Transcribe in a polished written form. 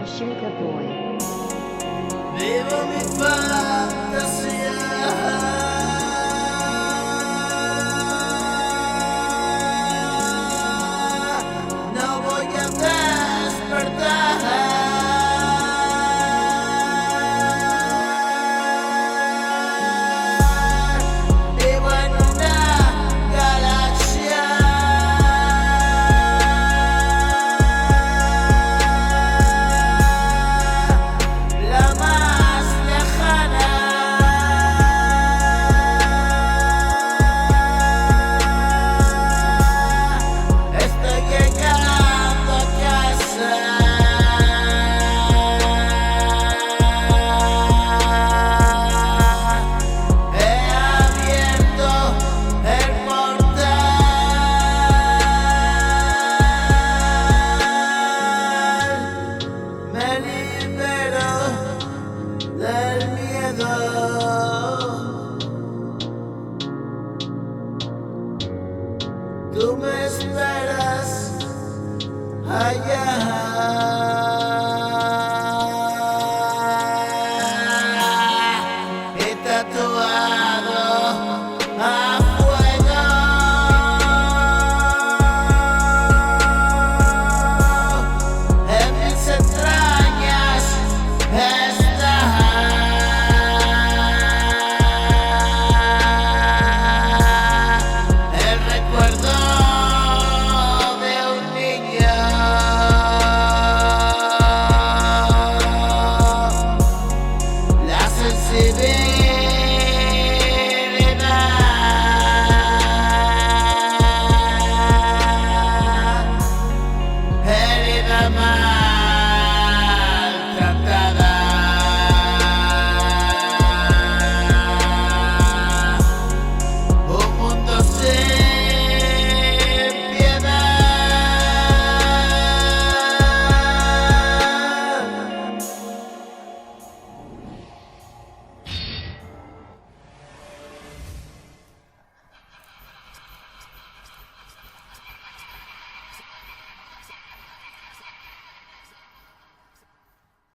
Ashoka Boy. Vivo mi fantasía. No voy a despertar. Vivo en una galaxia. La más lejana. Estoy llegando a casa. He abierto el portal. Me libero del miedo. Tú me esperas allá